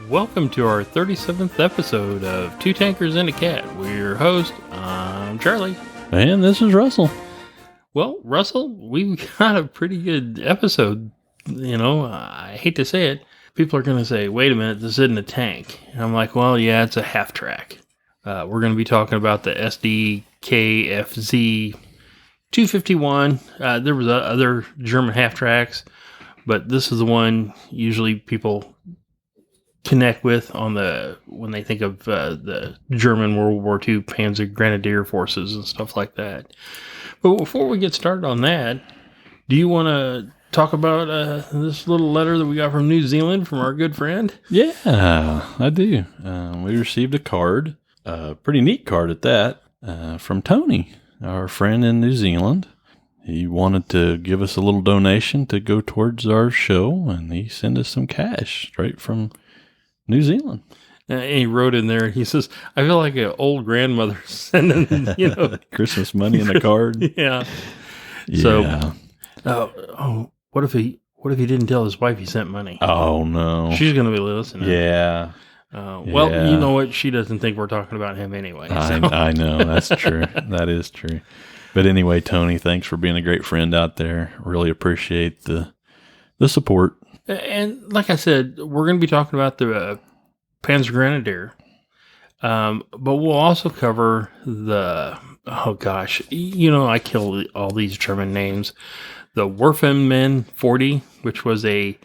Welcome to our 37th episode of Two Tankers and a Cat. We're your host. I'm Charlie. And this is Russell. Well, Russell, we've got a pretty good episode. You know, I hate to say it. People are going to say, wait a minute, this isn't a tank. And I'm like, well, yeah, it's a half track. We're going to be talking about the SD.KFZ.251. There was other German half tracks, but this is the one usually people connect with when they think of the German World War II Panzer-Grenadiere forces and stuff like that. But before we get started on that, do you want to talk about this little letter that we got from New Zealand from our good friend? Yeah, I do. We received a card, a pretty neat card at that, from Tony, our friend in New Zealand. He wanted to give us a little donation to go towards our show, and he sent us some cash straight from New Zealand. And he wrote in there, he says, I feel like an old grandmother sending, Christmas money in a card. Yeah. Yeah. So, what if he didn't tell his wife he sent money? Oh, no. She's going to be listening. Yeah. Well, you know what? She doesn't think we're talking about him anyway. I know. That's true. That is true. But anyway, Tony, thanks for being a great friend out there. Really appreciate the support. And like I said, we're going to be talking about the Panzer-Grenadiere. But we'll also cover I kill all these German names. The Waffen 40, which was a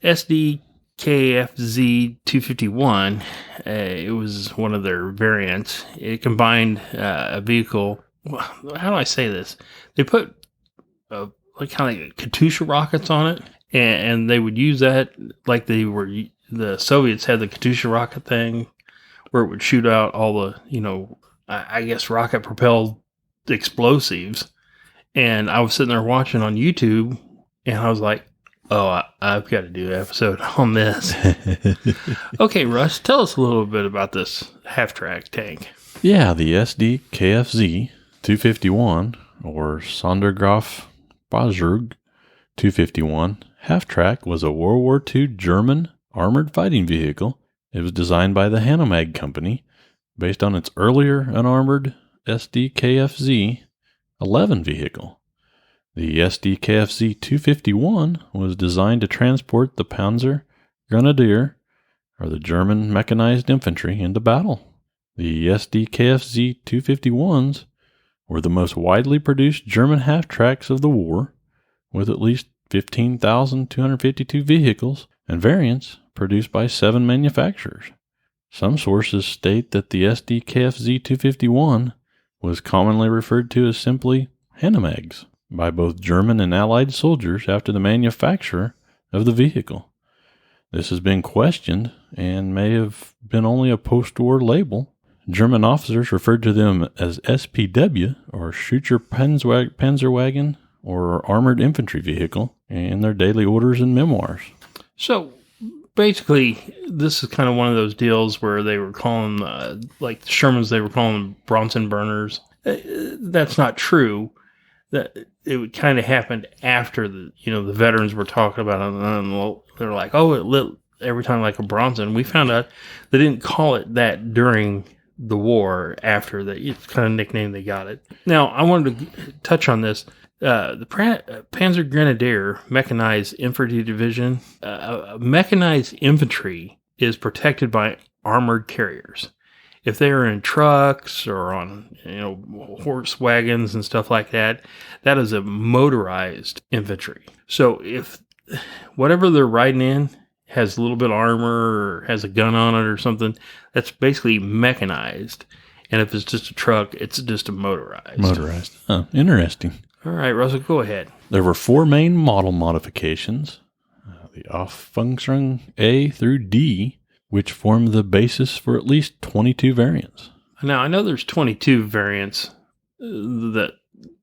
SD.KFZ.251. It was one of their variants. It combined a vehicle. How do I say this? They put kind of like Katyusha rockets on it. And they would use that like the Soviets had the Katyusha rocket thing where it would shoot out all the, I guess rocket propelled explosives. And I was sitting there watching on YouTube and I was like, oh, I've got to do an episode on this. Okay, Russ, tell us a little bit about this half-track tank. Yeah, the SD.KFZ.251 or Sondergraf Bajrug 251 half-track was a World War II German armored fighting vehicle. It was designed by the Hanomag Company based on its earlier unarmored SD.KFZ-11 vehicle. The SD.KFZ-251 was designed to transport the Panzer-Grenadiere, or the German mechanized infantry, into battle. The SD.KFZ-251s were the most widely produced German half-tracks of the war, with at least 15,252 vehicles and variants produced by 7 manufacturers. Some sources state that the SD.KFZ-251 was commonly referred to as simply Hanomags by both German and Allied soldiers after the manufacturer of the vehicle. This has been questioned and may have been only a post-war label. German officers referred to them as SPW, or Schützenpanzerwagen, or armored infantry vehicle, in their daily orders and memoirs. So basically, this is kind of one of those deals where they were calling, like the Shermans, they were calling them Bronson burners. That's not true. That it kind of happened after the veterans were talking about it, and they're like, oh, it lit every time like a Bronson. We found out they didn't call it that during the war. After that, it's kind of nickname they got it. Now, I wanted to touch on this. The Panzer-Grenadiere Mechanized Infantry Division, mechanized infantry is protected by armored carriers. If they are in trucks or on horse wagons and stuff like that, that is a motorized infantry. So if whatever they're riding in has a little bit of armor or has a gun on it or something, that's basically mechanized. And if it's just a truck, it's just a motorized. Motorized. Oh, interesting. All right, Russell, go ahead. There were 4 main model modifications, the Auffangsrang A through D, which form the basis for at least 22 variants. Now, I know there's 22 variants that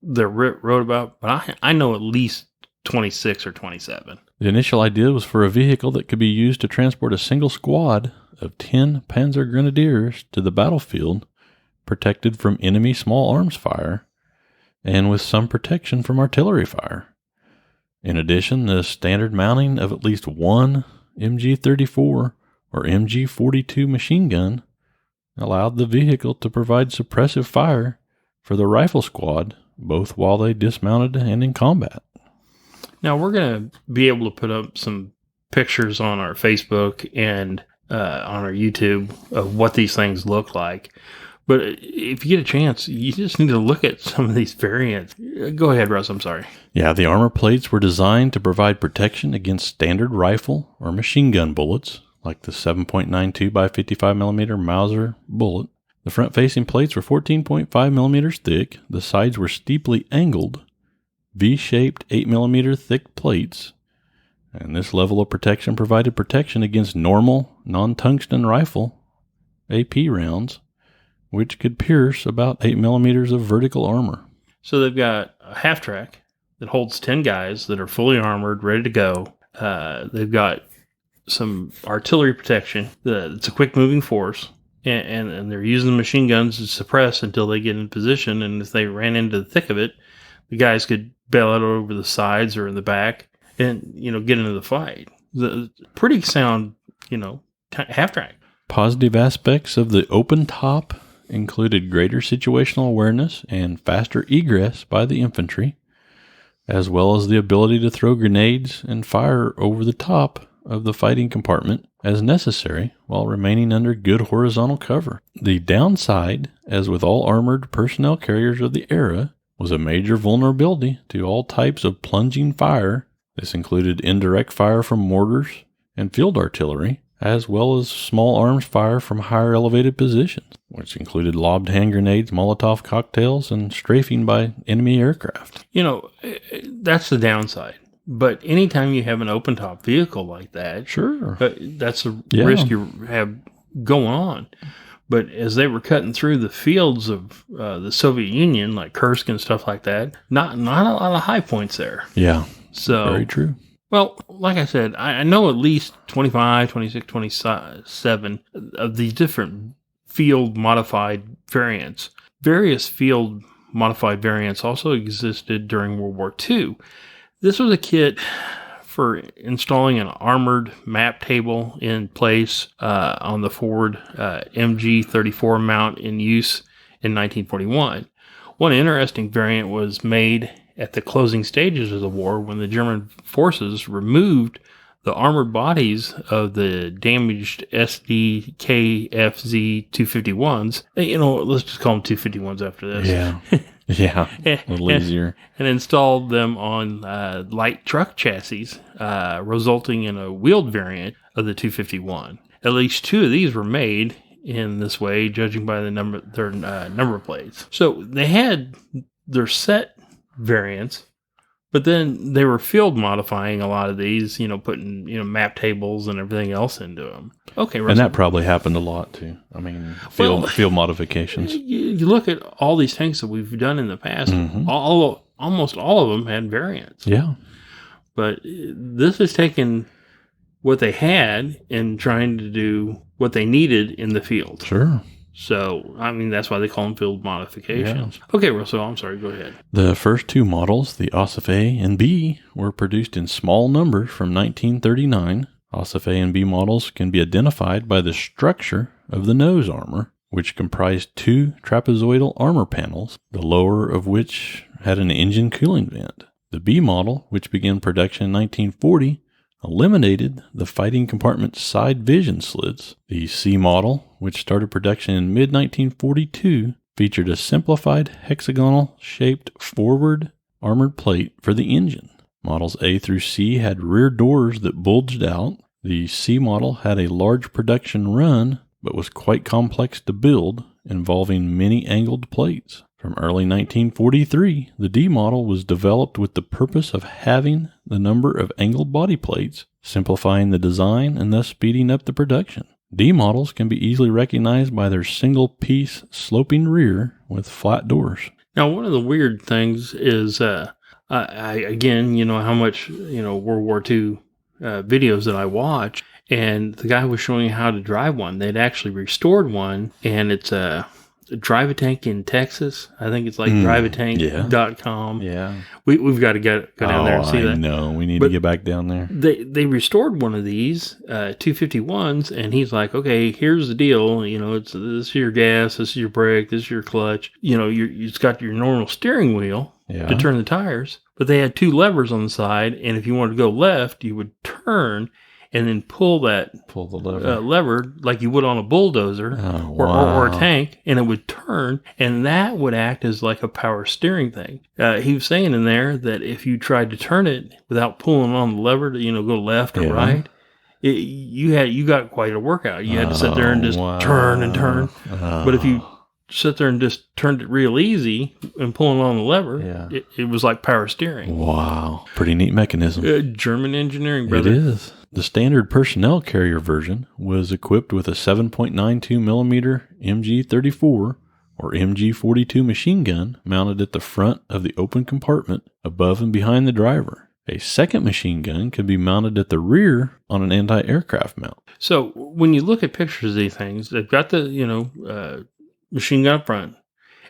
wrote about, but I know at least 26 or 27. The initial idea was for a vehicle that could be used to transport a single squad of 10 Panzer-Grenadiers to the battlefield, protected from enemy small arms fire, and with some protection from artillery fire. In addition, the standard mounting of at least one MG-34 or MG-42 machine gun allowed the vehicle to provide suppressive fire for the rifle squad, both while they dismounted and in combat. Now, we're going to be able to put up some pictures on our Facebook and on our YouTube of what these things look like. But if you get a chance, you just need to look at some of these variants. Go ahead, Russ. I'm sorry. Yeah, the armor plates were designed to provide protection against standard rifle or machine gun bullets, like the 7.92 by 55 millimeter Mauser bullet. The front-facing plates were 14.5 millimeters thick. The sides were steeply angled, V-shaped 8 millimeter thick plates. And this level of protection provided protection against normal, non-tungsten rifle, AP rounds, which could pierce about 8 millimeters of vertical armor. So they've got a half-track that holds 10 guys that are fully armored, ready to go. They've got some artillery protection. It's a quick-moving force, and they're using the machine guns to suppress until they get in position, and if they ran into the thick of it, the guys could bail out over the sides or in the back and, get into the fight. The pretty sound, half-track. Positive aspects of the open top included greater situational awareness and faster egress by the infantry, as well as the ability to throw grenades and fire over the top of the fighting compartment as necessary while remaining under good horizontal cover. The downside, as with all armored personnel carriers of the era, was a major vulnerability to all types of plunging fire. This included indirect fire from mortars and field artillery, as well as small arms fire from higher elevated positions, which included lobbed hand grenades, Molotov cocktails, and strafing by enemy aircraft. That's the downside. But anytime you have an open-top vehicle like that, sure, that's a risk you have going on. But as they were cutting through the fields of the Soviet Union, like Kursk and stuff like that, not a lot of high points there. Yeah, so very true. Well, like I said, I know at least 25, 26, 27 of these different field-modified variants. Various field-modified variants also existed during World War II. This was a kit for installing an armored map table in place on the Ford MG-34 mount in use in 1941. One interesting variant was made at the closing stages of the war when the German forces removed the armored bodies of the damaged SD.KFZ.251s. Let's just call them 251s after this. Yeah. Yeah, a little easier. And installed them on light truck chassis, resulting in a wheeled variant of the 251. At least two of these were made in this way, judging by their number plates. So they had their set variants, but then they were field modifying a lot of these, putting, map tables and everything else into them. Okay, Russell. And that probably happened a lot too. I mean, field modifications. You look at all these tanks that we've done in the past, almost all of them had variants. Yeah. But this is taking what they had and trying to do what they needed in the field. Sure. So, that's why they call them field modifications. Yeah. Okay, Russell, I'm sorry, go ahead. The first two models, the Ossif A and B, were produced in small numbers from 1939. Ossif A and B models can be identified by the structure of the nose armor, which comprised two trapezoidal armor panels, the lower of which had an engine cooling vent. The B model, which began production in 1940, eliminated the fighting compartment's side vision slits. The C model, which started production in mid-1942, featured a simplified hexagonal-shaped forward armored plate for the engine. Models A through C had rear doors that bulged out. The C model had a large production run, but was quite complex to build, involving many angled plates. From early 1943, the D model was developed with the purpose of halving the number of angled body plates, simplifying the design and thus speeding up the production. D models can be easily recognized by their single-piece sloping rear with flat doors. Now, one of the weird things is, again, how much, World War II videos that I watch, and the guy was showing how to drive one. They'd actually restored one, and it's a Drive a Tank in Texas. I think it's like driveatank.com. Yeah. We've got to go down there and see that. No, we need to get back down there. They restored one of these 251s, and he's like, okay, here's the deal. This is your gas, this is your brake, this is your clutch. It's got your normal steering wheel to turn the tires, but they had 2 levers on the side, and if you wanted to go left, you would turn and then pull the lever like you would on a bulldozer or a tank, and it would turn, and that would act as like a power steering thing. He was saying in there that if you tried to turn it without pulling on the lever to go left or right, you got quite a workout. You had to sit there and just turn and turn. But if you sit there and just turned it real easy and pulling on the lever, it was like power steering. Wow. Pretty neat mechanism. German engineering, brother. It is. The standard personnel carrier version was equipped with a 7.92 millimeter MG-34 or MG-42 machine gun mounted at the front of the open compartment above and behind the driver. A second machine gun could be mounted at the rear on an anti-aircraft mount. So when you look at pictures of these things, they've got the machine gun up front,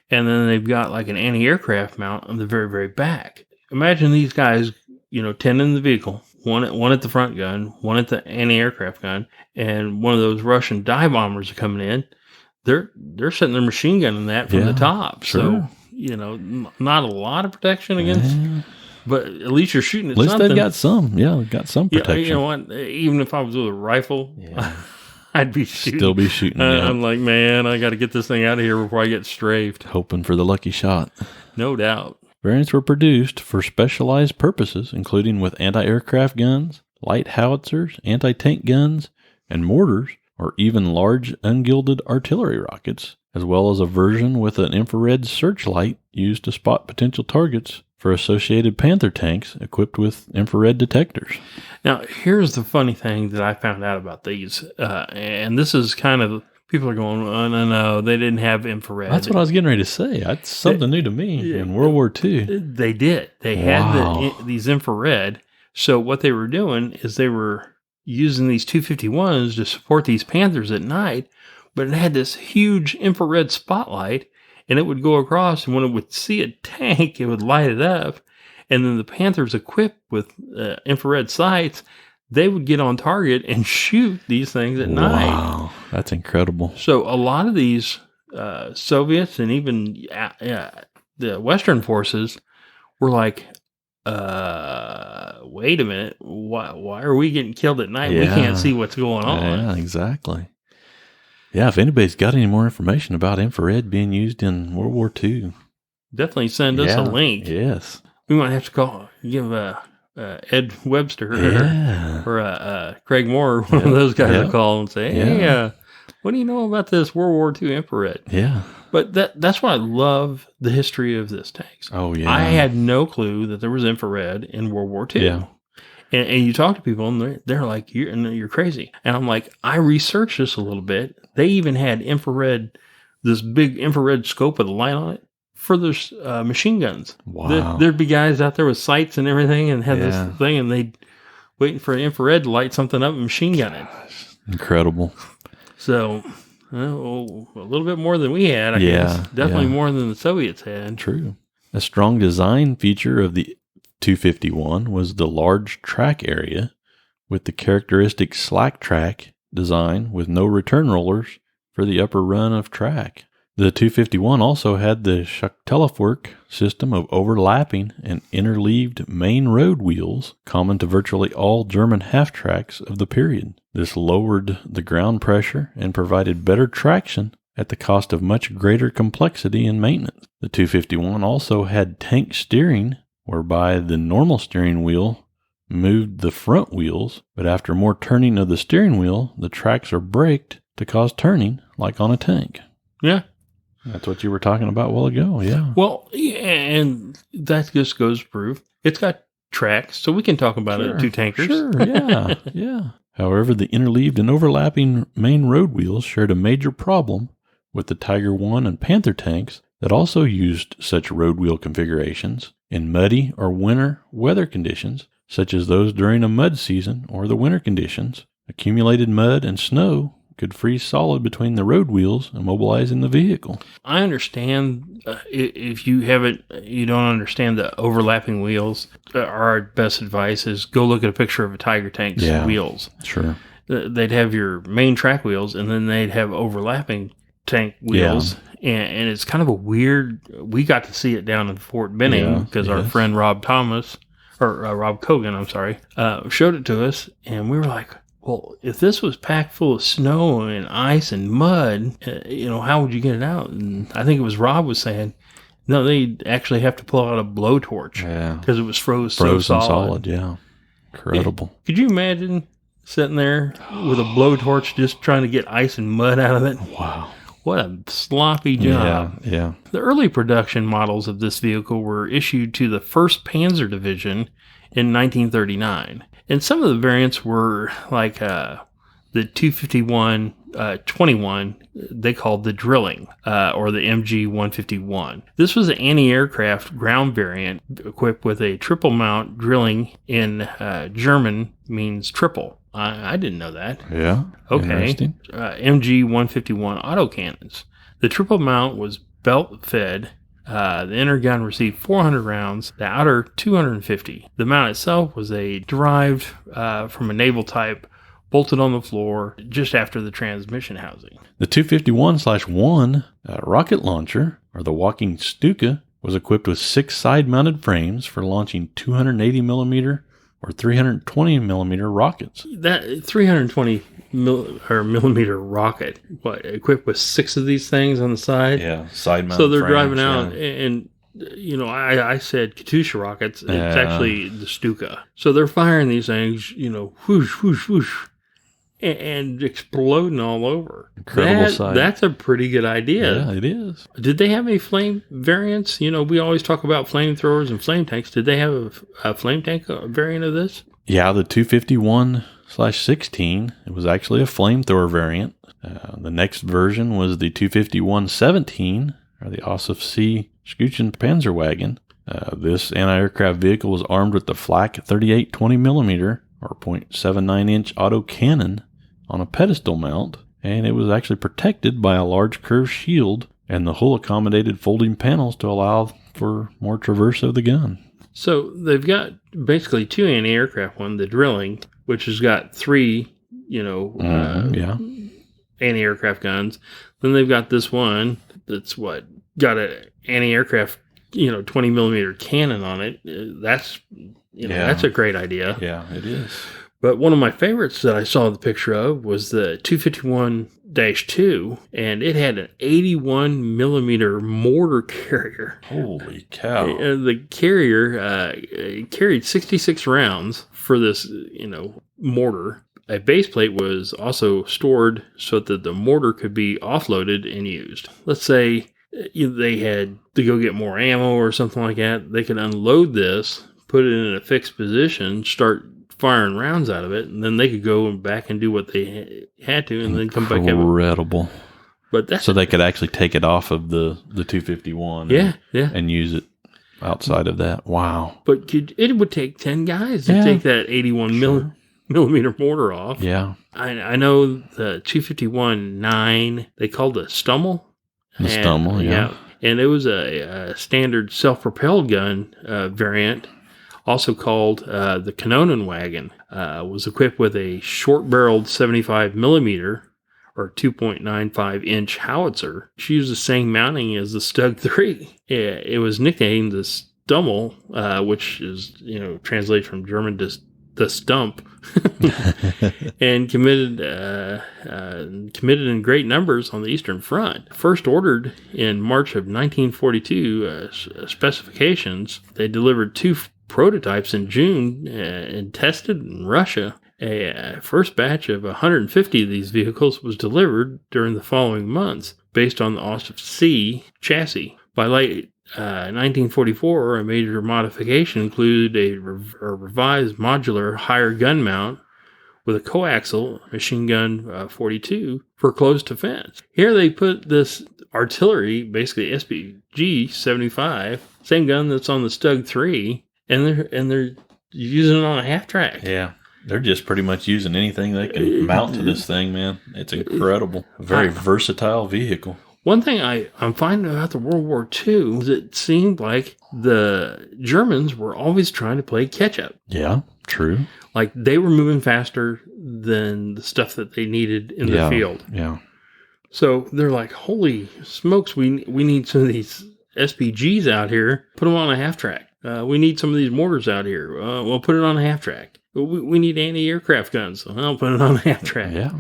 and then they've got like an anti-aircraft mount on the very, very back. Imagine these guys, 10 in the vehicle, one at the front gun, one at the anti-aircraft gun, and one of those Russian dive bombers are coming in. They're setting their machine gun in that from the top. Sure. So, not a lot of protection against, but at least you're shooting at something. At least they've got some. Yeah, they've got some protection. You know what? Even if I was with a rifle, I'd be shooting. Still be shooting. I'm like, man, I got to get this thing out of here before I get strafed. Hoping for the lucky shot. No doubt. Variants were produced for specialized purposes, including with anti-aircraft guns, light howitzers, anti-tank guns, and mortars, or even large ungilded artillery rockets, as well as a version with an infrared searchlight used to spot potential targets for associated Panther tanks equipped with infrared detectors. Now, here's the funny thing that I found out about these, and this is kind of... People are going, oh, no, they didn't have infrared. That's what I was getting ready to say. That's something new to me in World War II. They did. They had these infrared. So what they were doing is they were using these 251s to support these Panthers at night, but it had this huge infrared spotlight, and it would go across, and when it would see a tank, it would light it up. And then the Panthers equipped with infrared sights, they would get on target and shoot these things at night. Wow, that's incredible. So a lot of these Soviets and even the Western forces were like, wait a minute, why are we getting killed at night? We can't see what's going on. Yeah, exactly. Yeah, if anybody's got any more information about infrared being used in World War II, definitely send us a link. Yes. We might have to give Ed Webster or Craig Moore, one of those guys, a call and say, hey, what do you know about this World War II infrared? Yeah. But that's why I love the history of this tanks. Oh, yeah. I had no clue that there was infrared in World War II. Yeah. And you talk to people, and they're like, you're crazy. And I'm like, I researched this a little bit. They even had infrared, this big infrared scope with a light on it, for their machine guns. Wow. There'd be guys out there with sights and everything and had this thing, and they'd waiting for infrared to light something up and machine gun it. Incredible. So, a little bit more than we had, I guess. Definitely more than the Soviets had. True. A strong design feature of the 251 was the large track area with the characteristic slack track design with no return rollers for the upper run of track. The 251 also had the Schachtelwerk system of overlapping and interleaved main road wheels common to virtually all German half-tracks of the period. This lowered the ground pressure and provided better traction at the cost of much greater complexity and maintenance. The 251 also had tank steering, whereby the normal steering wheel moved the front wheels, but after more turning of the steering wheel, the tracks are braked to cause turning, like on a tank. Yeah. That's what you were talking about a while ago, yeah. Well, and that just goes to prove it's got tracks, so we can talk about it, two tankers. Sure, yeah. However, the interleaved and overlapping main road wheels shared a major problem with the Tiger I and Panther tanks that also used such road wheel configurations. In muddy or winter weather conditions, such as those during a mud season or the winter conditions. Accumulated mud and snow could freeze solid between the road wheels, immobilizing the vehicle. I understand if you don't understand the overlapping wheels. Our best advice is go look at a picture of a Tiger tank's wheels. Sure. They'd have your main track wheels, and then they'd have overlapping tank wheels. Yeah. And it's kind of a weird. We got to see it down in Fort Benning because our friend Rob Cogan, I'm sorry, showed it to us, and we were like, well, if this was packed full of snow and ice and mud, how would you get it out? And I think it was Rob was saying, no, they actually have to pull out a blowtorch because it was frozen solid. Yeah, incredible. Yeah. Could you imagine sitting there with a blowtorch just trying to get ice and mud out of it? Wow. What a sloppy job. Yeah. The early production models of this vehicle were issued to the 1st Panzer Division in 1939. And some of the variants were like the 251-21, they called the drilling, or the MG-151. This was an anti-aircraft ground variant equipped with a triple mount drilling in German means triple. I didn't know that. Yeah. Okay. MG-151 autocannons. The triple mount was belt fed. The inner gun received 400 rounds, the outer 250. The mount itself was derived from a naval type bolted on the floor just after the transmission housing. The 251/1 rocket launcher, or the walking Stuka, was equipped with 6 side-mounted frames for launching 280 millimeter or 320 millimeter rockets. That 320 millimeter rocket, equipped with 6 of these things on the side? Yeah, side-mounted. So they're driving out, and I said Katyusha rockets. It's actually the Stuka. So they're firing these things, whoosh, whoosh, whoosh, and exploding all over. Incredible sight. That's a pretty good idea. Yeah, it is. Did they have any flame variants? We always talk about flamethrowers and flame tanks. Did they have a flame tank variant of this? Yeah, the 251/16. It was actually a flamethrower variant. The next version was the 251-17, or the Ossoff C Schützenpanzerwagen. This anti-aircraft vehicle was armed with the Flak 38 20 millimeter or 0.79 inch auto cannon on a pedestal mount, and it was actually protected by a large curved shield, and the hull accommodated folding panels to allow for more traverse of the gun. So they've got basically 2 anti-aircraft one, the drilling, which has got 3, anti-aircraft guns. Then they've got this one that's got an anti-aircraft, 20 millimeter cannon on it. That's a great idea. Yeah, it is. But one of my favorites that I saw the picture of was the 251-2, and it had an 81 millimeter mortar carrier. Holy cow. The carrier carried 66 rounds for this, mortar. A base plate was also stored so that the mortar could be offloaded and used. Let's say they had to go get more ammo or something like that. They could unload this, put it in a fixed position, start firing rounds out of it, and then they could go back and do what they had to, and then come back. Incredible. But so they could actually take it off of the 251 and use it outside of that. Wow. But it would take 10 guys to take that 81 millimeter mortar off. Yeah. I know the 251-9, they called it Stummel. The Stummel, yeah. And it was a standard self-propelled gun variant, also called the Kanonenwagen, was equipped with a short-barreled 75 millimeter or 2.95 inch howitzer. She used the same mounting as the Stug 3. It was nicknamed the Stummel, which is translated from German to the stump, and committed in great numbers on the Eastern Front. First ordered in March of 1942 specifications, they delivered 2 prototypes in June and tested in Russia. A first batch of 150 of these vehicles was delivered during the following months based on the Ossoff C chassis. By late 1944, a major modification included a revised modular higher gun mount with a coaxial machine gun 42 for close defense. Here they put this artillery, basically SPG 75, same gun that's on the Stug 3, and they're using it on a half track. Yeah. They're just pretty much using anything they can mount to this thing, man. It's incredible. Very versatile vehicle. One thing I'm finding about the World War II is it seemed like the Germans were always trying to play catch up. Yeah, true. Like they were moving faster than the stuff that they needed in the field. Yeah. So they're like, holy smokes, we need some of these SPGs out here. Put them on a half track. We need some of these mortars out here. We'll put it on a half track. We need anti-aircraft guns. I'll put it on a half track. Yeah.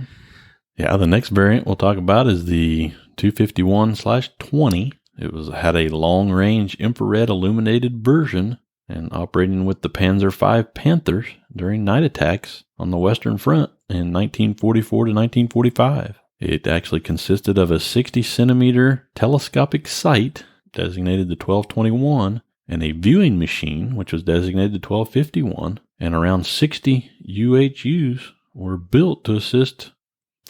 Yeah, the next variant we'll talk about is the 251/20. It had a long-range infrared illuminated version and operating with the Panzer V Panthers during night attacks on the Western Front in 1944 to 1945. It actually consisted of a 60-centimeter telescopic sight, designated the 1221, and a viewing machine, which was designated the 1251, and around 60 UHUs were built to assist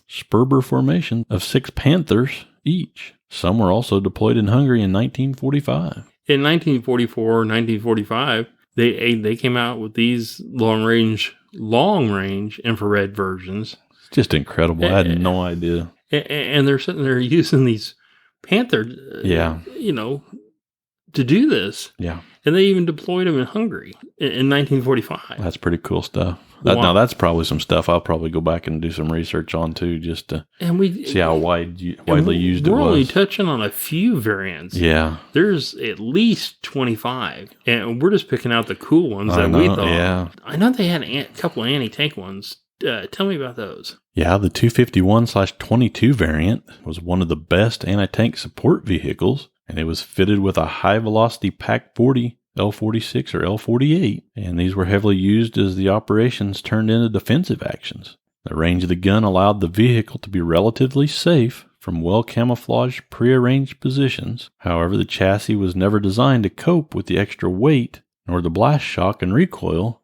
Sperber formation of 6 Panthers each. Some were also deployed in Hungary in 1945. In 1944, 1945, they came out with these long-range infrared versions. It's just incredible. I had no idea. And they're sitting there using these Panther, to do this. Yeah. And they even deployed them in Hungary in 1945. That's pretty cool stuff. Wow. Now, that's probably some stuff I'll probably go back and do some research on, too, just to see how widely used it was. We're only touching on a few variants. Yeah. There's at least 25, and we're just picking out the cool ones that we thought. Yeah. I know they had a couple of anti-tank ones. Tell me about those. Yeah, the 251/22 variant was one of the best anti-tank support vehicles, and it was fitted with a high-velocity PaK-40 L-46 or L-48, and these were heavily used as the operations turned into defensive actions. The range of the gun allowed the vehicle to be relatively safe from well-camouflaged prearranged positions. However, the chassis was never designed to cope with the extra weight nor the blast shock and recoil,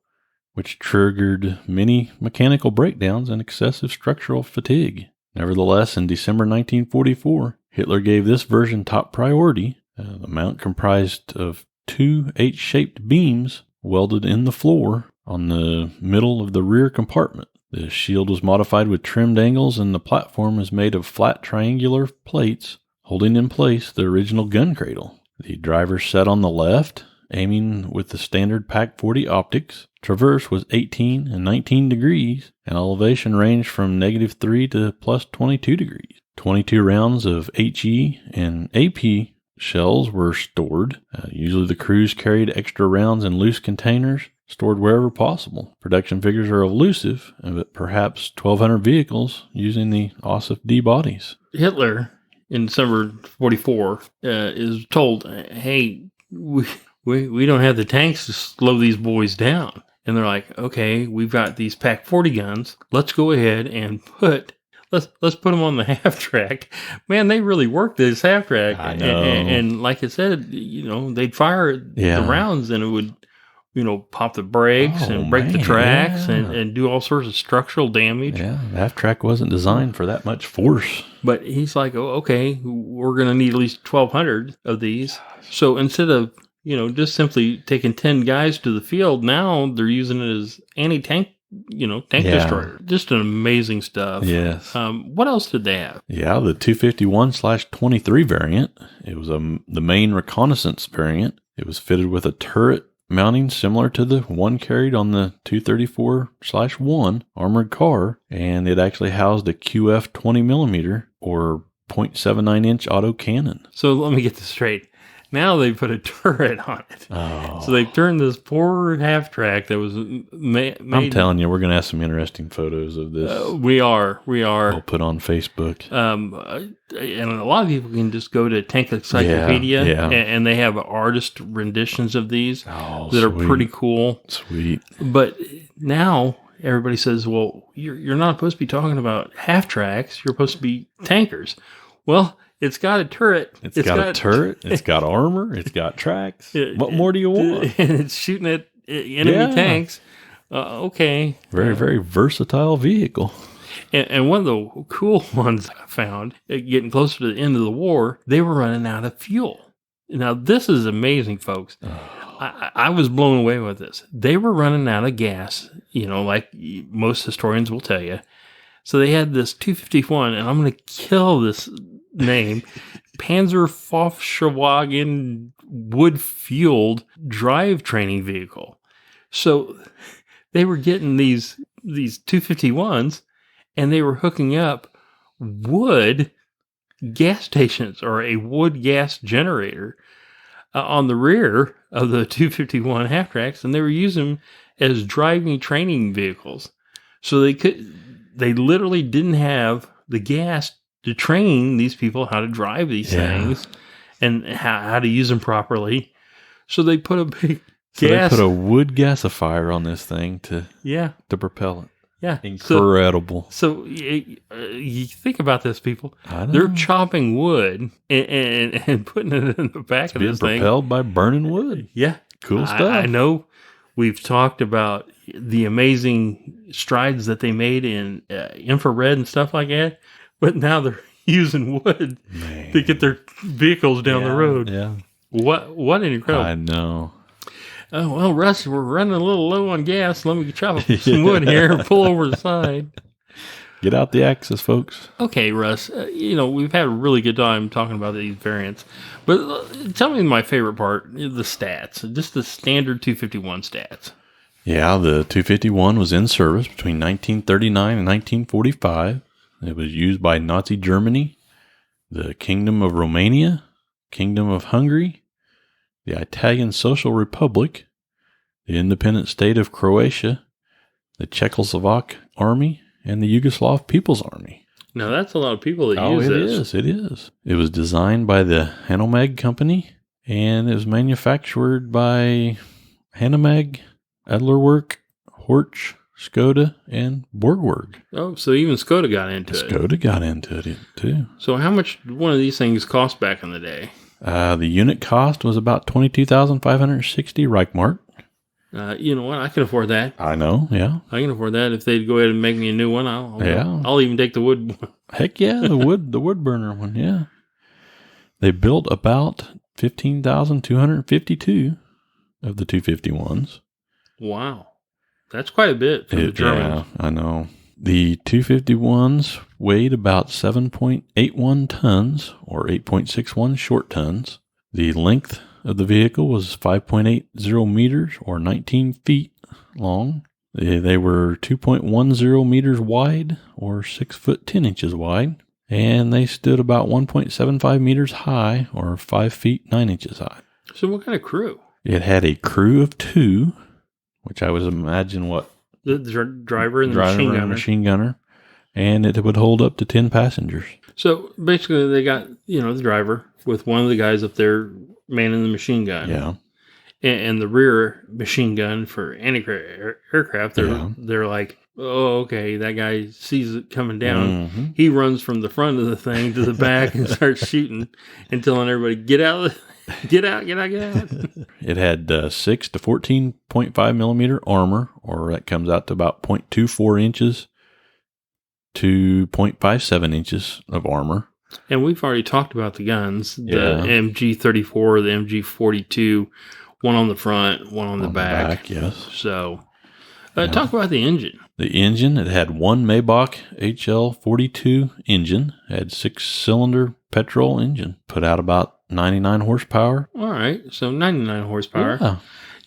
which triggered many mechanical breakdowns and excessive structural fatigue. Nevertheless, in December 1944, Hitler gave this version top priority. The mount comprised of 2 H-shaped beams welded in the floor on the middle of the rear compartment. The shield was modified with trimmed angles, and the platform is made of flat triangular plates holding in place the original gun cradle. The driver sat on the left, aiming with the standard PaK-40 optics. Traverse was 18 and 19 degrees, and elevation ranged from -3 to +22 degrees. 22 rounds of HE and AP shells were stored. Usually the crews carried extra rounds in loose containers, stored wherever possible. Production figures are elusive, but perhaps 1,200 vehicles using the OSIF D bodies. Hitler, in December 44, is told, hey, we don't have the tanks to slow these boys down. And they're like, okay, we've got these PaK-40 guns. Let's go ahead and let's put them on the half track. Man, they really worked this half track. I know. And like I said, they'd fire the rounds and it would, pop the brakes and break the tracks and do all sorts of structural damage. Yeah, the half track wasn't designed for that much force. But he's like, oh, okay, we're going to need at least 1,200 of these. So instead of just simply taking 10 guys to the field, now they're using it as anti-tank, tank destroyer. Just an amazing stuff. Yes. What else did they have? Yeah, the 251/23 variant. It was the main reconnaissance variant. It was fitted with a turret mounting similar to the one carried on the 234/1 armored car, and it actually housed a QF 20mm or 0.79-inch auto cannon. So let me get this straight. Now they put a turret on it. Oh. So they've turned this poor half track that was made. I'm telling you, we're going to have some interesting photos of this. We are. We'll put on Facebook. And a lot of people can just go to Tank Encyclopedia, and they have artist renditions of these that are pretty cool. Sweet. But now everybody says, well, you're not supposed to be talking about half tracks. You're supposed to be tankers. Well, it's got a turret. It's got a turret. It's got armor. It's got tracks. What more do you want? And it's shooting at enemy tanks. Okay. Very, very versatile vehicle. And one of the cool ones I found, getting closer to the end of the war, they were running out of fuel. Now, this is amazing, folks. I was blown away with this. They were running out of gas, like most historians will tell you. So they had this 251, and I'm going to kill this name, Panzer-Grenadiere wood-fueled drive training vehicle. So they were getting these 251s, and they were hooking up wood gas stations or a wood gas generator on the rear of the 251 half tracks, and they were using them as driving training vehicles. So they literally didn't have the gas to train these people how to drive these things and how to use them properly. So they put a big they put a wood gasifier on this thing to propel it. Yeah. Incredible. So you think about this, people. They're chopping wood and putting it in the back of this thing. Propelled by burning wood. Yeah. Cool stuff. I know we've talked about the amazing strides that they made in infrared and stuff like that, but now they're using wood to get their vehicles down the road. Yeah. What an incredible. I know. Oh, well, Russ, we're running a little low on gas. Let me chop up some wood here and pull over the side. Get out the axis, folks. Okay, Russ, we've had a really good time talking about these variants. But tell me my favorite part, the stats, just the standard 251 stats. Yeah, the 251 was in service between 1939 and 1945. It was used by Nazi Germany, the Kingdom of Romania, Kingdom of Hungary, the Italian Social Republic, the independent state of Croatia, the Czechoslovak Army, and the Yugoslav People's Army. Now, that's a lot of people that use this. It is. It was designed by the Hanomag Company, and it was manufactured by Hanomag, Adlerwerk, Horch, Skoda, and Borgwerk. Oh, so even Skoda got into it. Skoda got into it, too. So how much did one of these things cost back in the day? The unit cost was about 22,560 Reichmark. You know what? I can afford that. I know, yeah. I can afford that. If they'd go ahead and make me a new one, I'll even take the wood one. Heck yeah, the wood burner one, yeah. They built about 15,252 of the 251s. Wow. That's quite a bit for the Germans. Yeah, I know. The 251s weighed about 7.81 tons, or 8.61 short tons. The length of the vehicle was 5.80 meters, or 19 feet long. They were 2.10 meters wide, or 6 foot 10 inches wide. And they stood about 1.75 meters high, or 5 feet 9 inches high. So what kind of crew? It had a crew of 2, which I would imagine the driver and the machine gunner, and it would hold up to 10 passengers. So basically, they got the driver with one of the guys up there manning the machine gun. Yeah, and the rear machine gun for anti-aircraft. They're like, oh, okay, that guy sees it coming down. Mm-hmm. He runs from the front of the thing to the back and starts shooting and telling everybody, get out. Get out. It had 6 to 14.5 millimeter armor, or that comes out to about 0.24 inches to 0.57 inches of armor. And we've already talked about the guns, the MG-34, the MG-42, one on the front, one on the back. Yes. So talk about the engine. The engine, it had one Maybach HL42 engine, had 6-cylinder petrol engine, put out about 99 horsepower. All right, so 99 horsepower. Yeah.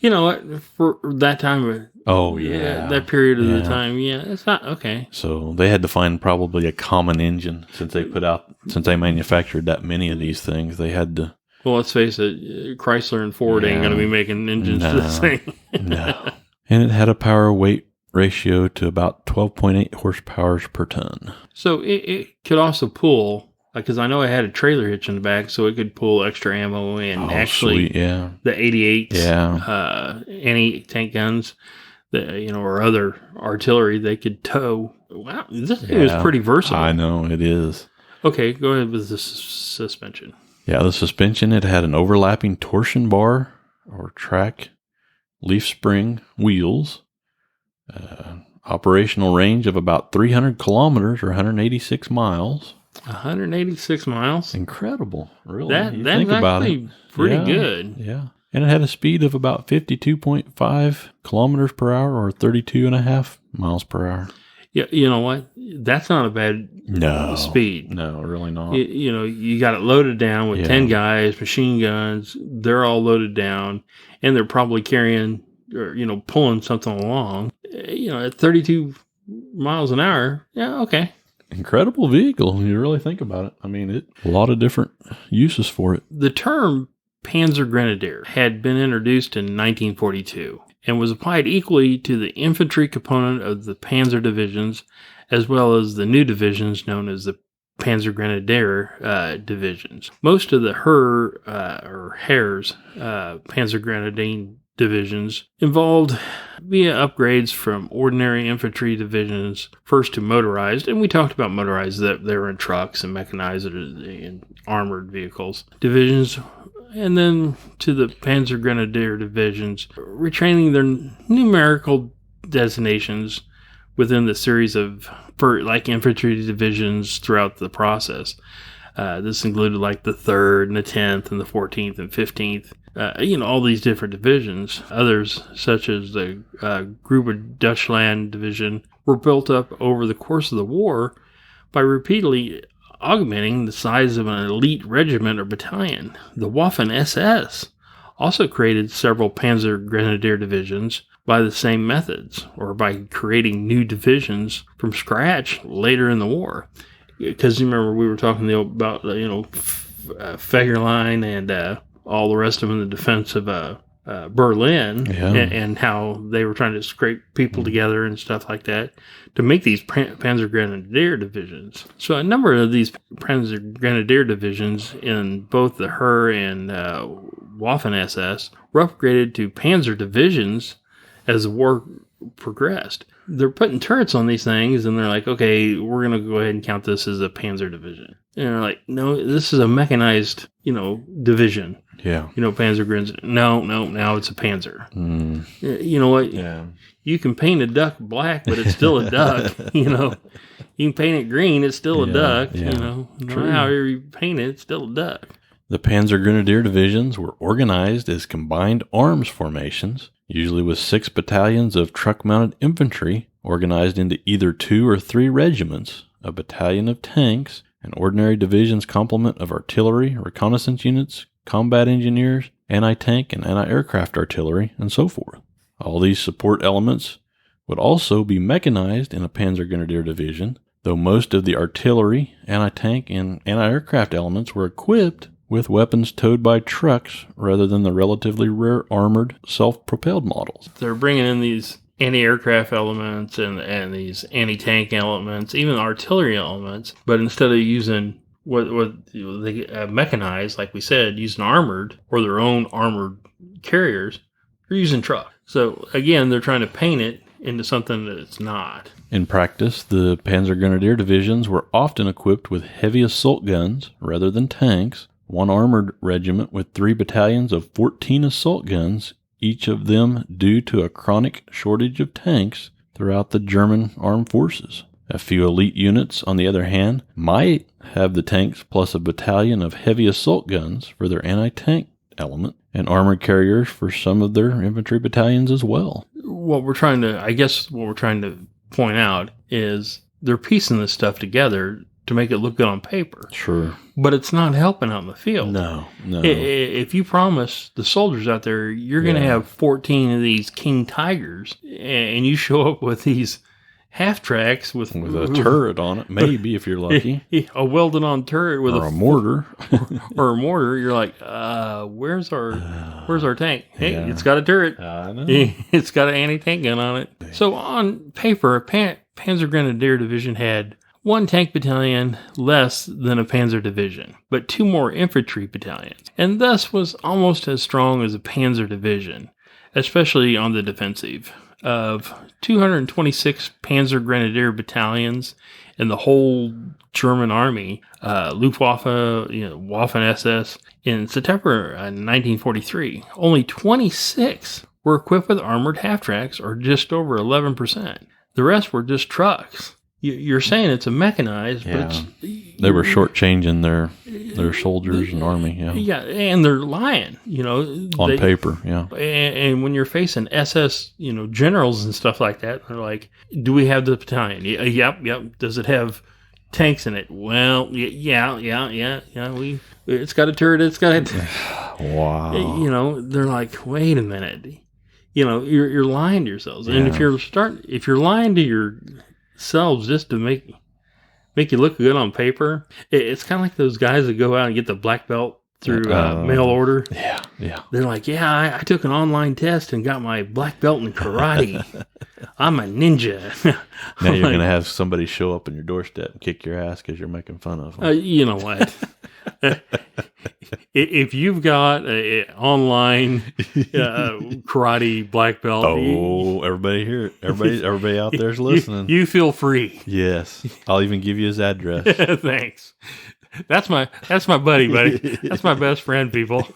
You know what? For that time of that period of the time, it's not okay. So they had to find probably a common engine since they manufactured that many of these things. They had to. Well, let's face it, Chrysler and Ford ain't going to be making engines the same. No. And it had a power weight ratio to about 12.8 horsepower per ton. So it could also pull. Because I know it had a trailer hitch in the back, so it could pull extra ammo and sweet, the 88s, anti-tank guns, or other artillery they could tow. Wow, this thing was pretty versatile. I know, it is. Okay, go ahead with the suspension. Yeah, the suspension, it had an overlapping torsion bar or track, leaf spring wheels, operational range of about 300 kilometers or 186 miles. 186 miles. Incredible, really. That's actually pretty good. Yeah. and it had a speed of about 52.5 kilometers per hour or 32.5 miles per hour. Yeah, you know what? That's not a bad speed. No, really not. You got it loaded down with 10 guys, machine guns. They're all loaded down, and they're probably carrying or, pulling something along. At 32 miles an hour, yeah, okay. Incredible vehicle when you really think about it. I mean, a lot of different uses for it. The term Panzer-Grenadiere had been introduced in 1942 and was applied equally to the infantry component of the panzer divisions as well as the new divisions known as the Panzer-Grenadiere divisions. Most of the Heer's Panzer-Grenadiere divisions involved via upgrades from ordinary infantry divisions first to motorized, and we talked about motorized, that they were in trucks and mechanized and armored vehicles divisions, and then to the Panzer-Grenadiere divisions, retraining their numerical designations within the series of infantry divisions throughout the process. This included the 3rd and the 10th and the 14th and 15th. All these different divisions. Others, such as the Groepe Deutschland division, were built up over the course of the war by repeatedly augmenting the size of an elite regiment or battalion. The Waffen-SS also created several Panzer-Grenadier divisions by the same methods, or by creating new divisions from scratch later in the war. Because you remember we were talking about Feggerlein and all the rest of them in the defense of Berlin, and how they were trying to scrape people together and stuff like that to make these Panzer-Grenadier divisions. So a number of these Panzer-Grenadier divisions in both the Heer and Waffen-SS were upgraded to Panzer divisions as the war progressed. They're putting turrets on these things, and they're like, okay, we're going to go ahead and count this as a Panzer division. And they're like, no, this is a mechanized, division. Yeah. Panzer grins. No, now it's a Panzer. Mm. You know what? Yeah. You can paint a duck black, but it's still a duck. You can paint it green, it's still a duck. Yeah. However you paint it, it's still a duck. The Panzer-Grenadier divisions were organized as combined arms formations, usually with 6 battalions of truck-mounted infantry organized into either 2 or 3 regiments, a battalion of tanks, an ordinary division's complement of artillery, reconnaissance units, combat engineers, anti-tank and anti-aircraft artillery, and so forth. All these support elements would also be mechanized in a Panzer-Grenadier division, though most of the artillery, anti-tank, and anti-aircraft elements were equipped with weapons towed by trucks rather than the relatively rare armored, self-propelled models. They're bringing in these anti-aircraft elements and these anti-tank elements, even artillery elements, but instead of using what they mechanized, like we said, using armored or their own armored carriers, they're using trucks. So again, they're trying to paint it into something that it's not. In practice, the Panzer-Grenadier divisions were often equipped with heavy assault guns rather than tanks, one armored regiment with 3 battalions of 14 assault guns, each of them due to a chronic shortage of tanks throughout the German armed forces. A few elite units, on the other hand, might have the tanks plus a battalion of heavy assault guns for their anti-tank element, and armored carriers for some of their infantry battalions as well. What we're trying to point out is they're piecing this stuff together to make it look good on paper. Sure. But it's not helping out in the field. No. If you promise the soldiers out there, you're going to have 14 of these King Tigers, and you show up with these half-tracks with a turret on it, maybe, if you're lucky. A welded-on turret with a mortar. or a mortar, you're like, where's our tank? Hey, It's got a turret. I know. It's got an anti-tank gun on it. So on paper, a Panzer-Grenadier division had 1 tank battalion less than a panzer division, but 2 more infantry battalions, and thus was almost as strong as a panzer division, especially on the defensive. Of 226 Panzer-Grenadier battalions in the whole German army, Luftwaffe, Waffen-SS, in September 1943, only 26 were equipped with armored half-tracks, or just over 11%. The rest were just trucks. You're saying it's a mechanized, but they were shortchanging their They're soldiers and army, yeah. Yeah, and they're lying, On paper, yeah. And when you're facing SS, generals and stuff like that, they're like, "Do we have the battalion? Yep. Does it have tanks in it? Well, yeah. It's got a turret. It's got Wow. They're like, wait a minute. You're lying to yourselves, and if you're lying to yourselves just to make you look good on paper, it's kind of like those guys that go out and get the black belt through mail order. Yeah. They're like, I took an online test and got my black belt in karate. I'm a ninja. Now you're going to have somebody show up on your doorstep and kick your ass because you're making fun of them. You know what? If you've got an online karate black belt, everybody here, everybody out there's listening. You feel free. Yes, I'll even give you his address. Thanks. That's my buddy. That's my best friend, people.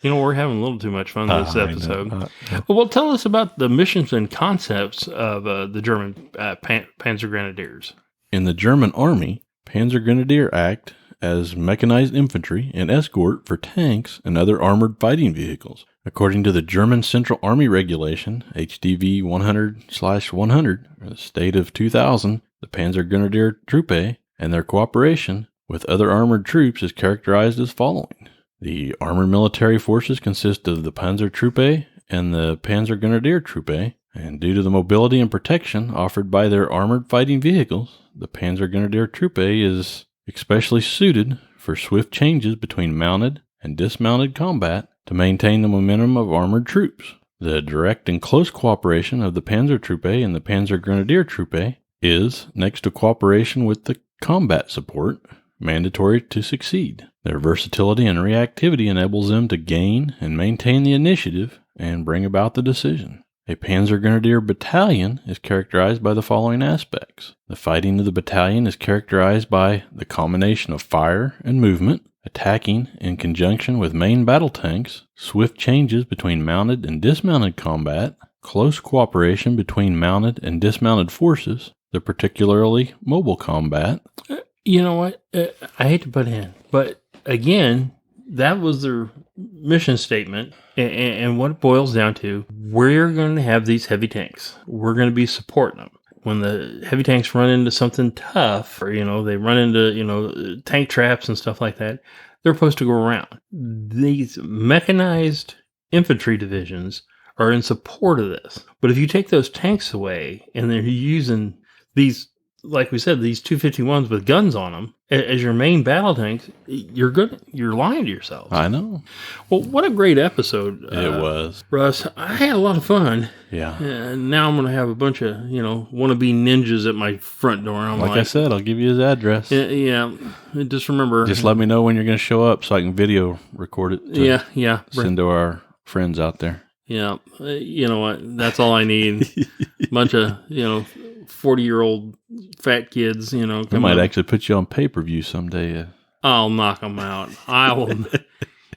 We're having a little too much fun this episode. Well, tell us about the missions and concepts of the German Panzer-Grenadiers. In the German Army, Panzer-Grenadier act as mechanized infantry and escort for tanks and other armored fighting vehicles. According to the German Central Army Regulation, HDV 100/100, the state of 2000, the Panzer-Grenadier Truppe and their cooperation with other armored troops is characterized as following. The armored military forces consist of the Panzertruppe and the Panzer-Grenadier Truppe, and due to the mobility and protection offered by their armored fighting vehicles, the Panzer-Grenadier Truppe is especially suited for swift changes between mounted and dismounted combat to maintain the momentum of armored troops. The direct and close cooperation of the Panzertruppe and the Panzer-Grenadier Truppe is, next to cooperation with the combat support, mandatory to succeed. Their versatility and reactivity enables them to gain and maintain the initiative and bring about the decision. A Panzer-Grenadier battalion is characterized by the following aspects. The fighting of the battalion is characterized by the combination of fire and movement, attacking in conjunction with main battle tanks, swift changes between mounted and dismounted combat, close cooperation between mounted and dismounted forces, the particularly mobile combat. You know what? I hate to butt in, but again, that was their mission statement. And what it boils down to, we're going to have these heavy tanks. We're going to be supporting them. When the heavy tanks run into something tough, or, they run into, tank traps and stuff like that, they're supposed to go around. These mechanized infantry divisions are in support of this. But if you take those tanks away and they're using these, like we said, these 251s with guns on them as your main battle tanks, you're lying to yourselves. I know. Well, what a great episode. It was. Russ, I had a lot of fun. Yeah. And now I'm going to have a bunch of, wannabe ninjas at my front door. Like I said, I'll give you his address. Yeah. Just remember. Just let me know when you're going to show up so I can video record it. Yeah. Send to our friends out there. Yeah. You know what? That's all I need. Bunch of, 40-year-old fat kids, We might actually put you on pay-per-view someday. I'll knock them out. I will.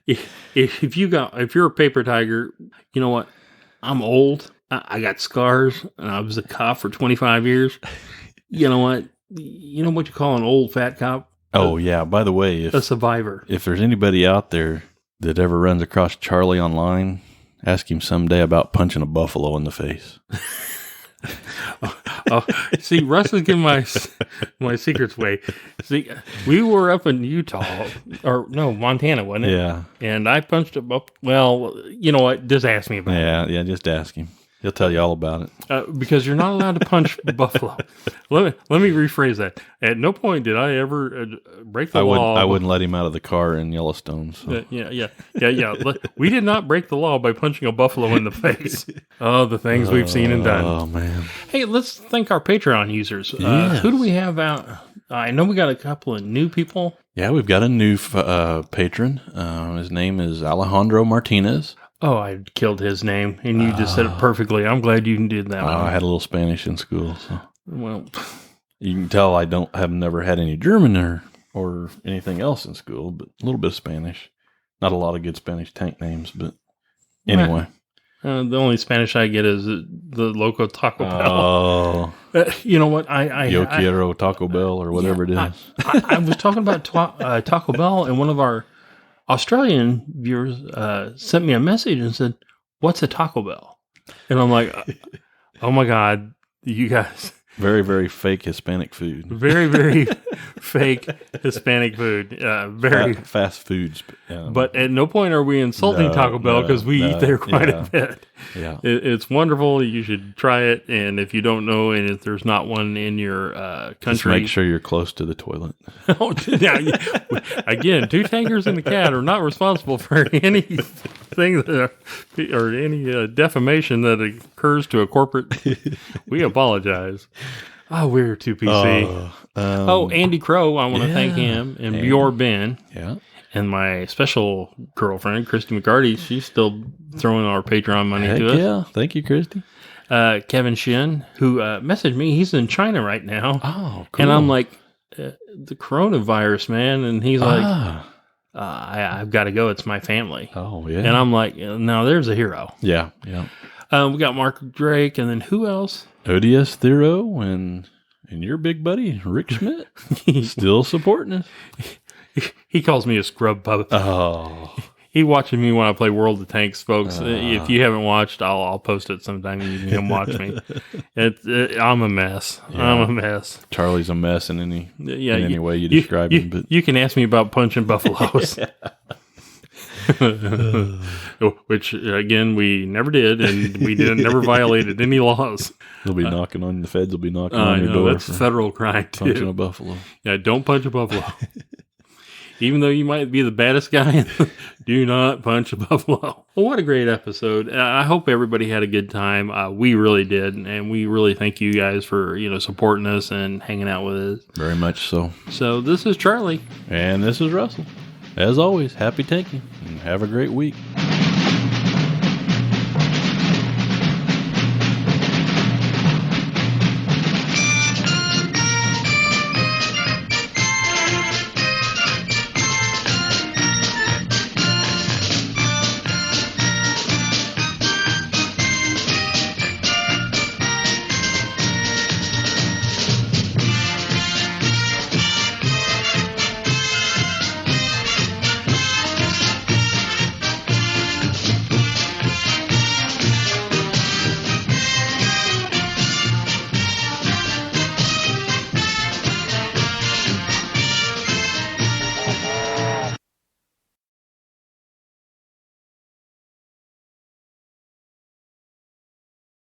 If you're a paper tiger, you know what? I'm old. I got scars, and I was a cop for 25 years. You know what? You know what you call an old fat cop? Oh, yeah. By the way, a survivor. If there's anybody out there that ever runs across Charlie online, ask him someday about punching a buffalo in the face. See, Russ is giving my secrets away. See, we were up in Utah, or no, Montana, wasn't it? Yeah. And I punched him up. Well, you know what? Just ask me about it. Yeah, just ask him. He'll tell you all about it. Because you're not allowed to punch buffalo. Let me rephrase that. At no point did I ever break the law. I wouldn't let him out of the car in Yellowstone. So. Yeah. We did not break the law by punching a buffalo in the face. Oh, the things we've seen and done. Oh, man. Hey, let's thank our Patreon users. Yes. Who do we have out? I know we got a couple of new people. Yeah, we've got a new patron. His name is Alejandro Martinez. Oh, I killed his name, and you just said it perfectly. I'm glad you did that. I had a little Spanish in school, so well, you can tell I have never had any German or anything else in school, but a little bit of Spanish. Not a lot of good Spanish tank names, but anyway. The only Spanish I get is the local Taco Bell. Oh, You know what? I Yo quiero Taco Bell or whatever it is. I was talking about Taco Bell, and one of our Australian viewers sent me a message and said, "What's a Taco Bell?" And I'm like, "Oh my God, you guys." Very, very fake Hispanic food. Very, very fake Hispanic food. Very fast foods. But at no point are we insulting Taco Bell because we eat there quite a bit. Yeah. It's wonderful. You should try it. And if you don't know, and if there's not one in your country, just make sure you're close to the toilet. Again, two tankers and a cat are not responsible for anything or any defamation that occurs to a corporate. We apologize. Oh, we're too PC. Andy Crow, I want to thank him, and Bjor Ben. Yeah. And my special girlfriend, Christy McCarty, she's still throwing our Patreon money to us. Yeah, thank you, Christy. Kevin Shin, who messaged me, he's in China right now. Oh, cool. And I'm like, the coronavirus, man. And he's like, I've got to go. It's my family. Oh, yeah. And I'm like, now there's a hero. Yeah, yeah. We got Mark Drake, and then who else? Odious Thero and your big buddy, Rick Schmidt, still supporting us. He calls me a scrub puppet. Oh. He watches me when I play World of Tanks, folks. If you haven't watched, I'll post it sometime and you can come watch me. I'm a mess. Yeah. I'm a mess. Charlie's a mess in any way you describe him. But you can ask me about punching buffaloes. Which, again, we never did, and we never violated any laws. They'll be knocking on, the feds will be knocking on your door. That's a federal crime, too. Punching a buffalo. Yeah, don't punch a buffalo. Even though you might be the baddest guy, do not punch a buffalo. Well, what a great episode. I hope everybody had a good time. We really did, and we really thank you guys for supporting us and hanging out with us. Very much so. So this is Charlie. And this is Russell. As always, happy tanking, and have a great week.